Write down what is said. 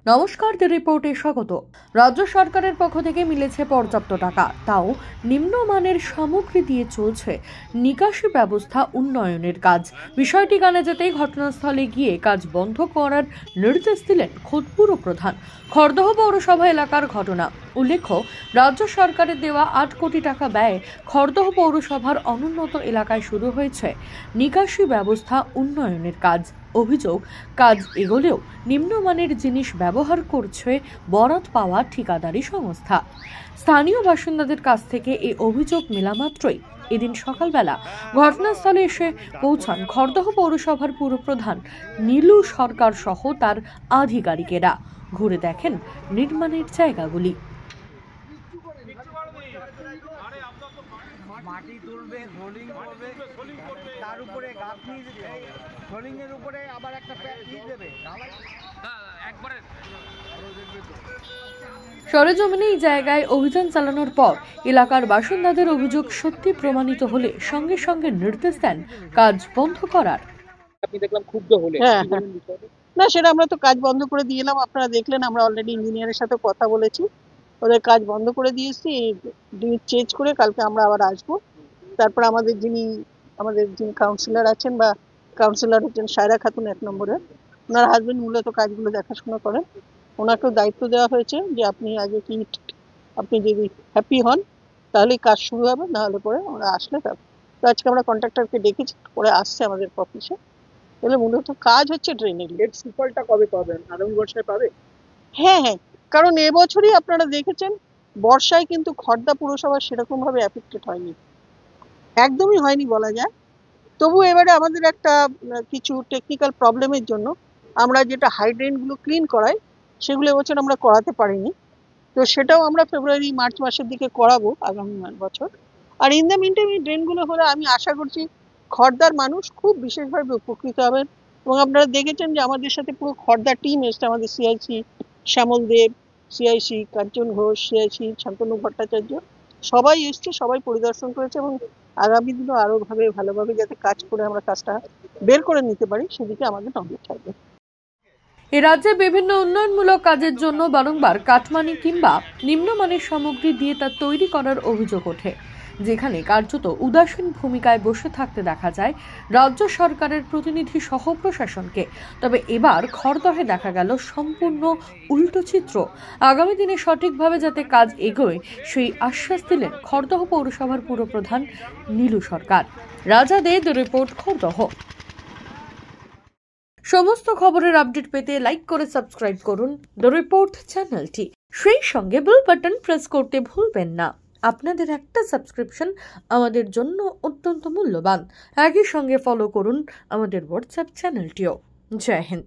নমস্কার, দ্য রিপোর্টে স্বাগত। রাজ্য সরকারের পক্ষ থেকে মিলেছে পর্যাপ্ত টাকা, তাও নিম্নমানের সামগ্রী দিয়ে চলছে নিকাশি ব্যবস্থা উন্নয়নের কাজ। বিষয়টি কানে যেতেই ঘটনাস্থলে গিয়ে কাজ বন্ধ করার নির্দেশ দিলেন খোদ পুরপ্রধান। খড়দহ পৌরসভা এলাকার ঘটনা। উল্লেখ্য, রাজ্য সরকারের দেওয়া 8 কোটি টাকা ব্যয়ে খড়দহ পৌরসভার অনুন্নত এলাকায় শুরু হয়েছে নিকাশি ব্যবস্থা উন্নয়নের কাজ। অভিযোগ, কাজ এগোলেও নিম্নমানের জিনিস ব্যবহার করছে বরাত পাওয়া ঠিকাদারি সংস্থা। স্থানীয় বাসিন্দাদের কাছ থেকে এই অভিযোগ মেলা মাত্রই এদিন সকালবেলা ঘটনাস্থলে এসে পৌঁছান খড়দহ পৌরসভার পুরপ্রধান নীলু সরকার সহ তার আধিকারিকেরা। ঘুরে দেখেন নির্মাণের জায়গাগুলি। মাটি তুলবে, রোলিং করবে, তার উপরে গাঁথনি রোলিং এর উপরে আবার একটা প্যাক দিয়ে দেবে। একবারে সরেজমিনে এই জায়গায় অভিযান চালানোর পর এলাকার বাসিন্দাদের অভিযোগ সত্যি প্রমাণিত হলে সঙ্গে সঙ্গে নির্দেশ দেন কাজ বন্ধ করার। আপনি দেখলাম ক্ষুব্ধ হলেন, না সেটা আমরা তো কাজ বন্ধ করে দিয়ে এলাম। আপনারা দেখলেন, আমরা অলরেডি ইঞ্জিনিয়ারের সাথে কথা বলেছি, ওদের কাজ বন্ধ করে দিয়েছি। চেঞ্জ করে কালকে আমরা আবার আসবো। তারপর আমাদের যিনি কাউন্সিলর আছেন বা কাউন্সিলর হচ্ছেন সায়রা খাতুন 1 নম্বরের, ওনার হাজবেন্ড মূলত কাজগুলো দেখাশোনা করেন। ওনাকেও দায়িত্ব দেওয়া হয়েছে যে আপনি যদি হ্যাপি হন তাহলেই কাজ শুরু হবে, নাহলে পরে ওরা আসলে তারপর। তো আজকে আমরা কন্ট্রাক্টরকে ডেকেছি, পরে আসছে আমাদের অফিসে। তাহলে মূলত কাজ হচ্ছে ড্রেনেজ। এর সুফলটা কবে পাবেন? আগামী বর্ষায় পাবে? হ্যাঁ, কারণ এবছরই আপনারা দেখেছেন বর্ষায় কিন্তু খড়দা পুরসভা সেরকম ভাবে অ্যাফেক্টেড হয়নি, একদমই হয়নি বলা যায়। তবু এবারে আমাদের একটা কিছু টেকনিক্যাল প্রবলেমের জন্য আমরা যেটা হাইড্রেনগুলো ক্লিন করাই সেগুলো এবছর আমরা করাতে পারিনি। তো সেটাও আমরা ফেব্রুয়ারি মার্চ মাসের দিকে করাবো আগামী বছর। আর ইন দ্য মিনটাইম এই ড্রেনগুলো হলে আমি আশা করছি খড়দার মানুষ খুব বিশেষভাবে উপকৃত হবেন। এবং আপনারা দেখেছেন যে আমাদের সাথে পুরো খড়দা টিম এসছে, আমাদের সিআইসি শ্যামল দেব, সিআইসি কাঞ্চন ঘোষ, সিআইসি শান্তনু ভট্টাচার্য, সবাই এসছে, সবাই পরিদর্শন করেছে। এবং আগামী দিনও আরো ভালোভাবে যাতে কাজ করে আমরা কাজটা বের করে নিতে পারি সেদিকে আমাদের নজর থাকবে। এ রাজ্যে বিভিন্ন উন্নয়নমূলক কাজের জন্য বারংবার কাটমানি কিংবা নিম্নমানের সামগ্রী দিয়ে তা তৈরি করার অভিযোগ ওঠে, যেখানে কার্যত উদাসীন ভূমিকায় বসে থাকতে দেখা যায় রাজ্য সরকারের প্রতিনিধি সহ প্রশাসনকে। তবে এবার খড়দহে দেখা গেল সম্পূর্ণ উল্টো চিত্র। আগামী দিনে সঠিকভাবে যাতে কাজ এগোয় সেই আশ্বাস দিলেন খড়দহ পৌরসভার পুরপ্রধান নীলু সরকার। রাজা দে, দ্য রিপোর্ট, খড়দহ। সমস্ত খবরের আপডেট পেতে লাইক করে সাবস্ক্রাইব করুন দ্য রিপোর্ট চ্যানেলটি। সেই সঙ্গে বেল বাটন প্রেস করতে ভুলবেন না। আপনাদের একটা সাবস্ক্রিপশন আমাদের জন্য অত্যন্ত মূল্যবান। একই সঙ্গে ফলো করুন আমাদের হোয়াটসঅ্যাপ চ্যানেলটিও। জয় হিন্দ।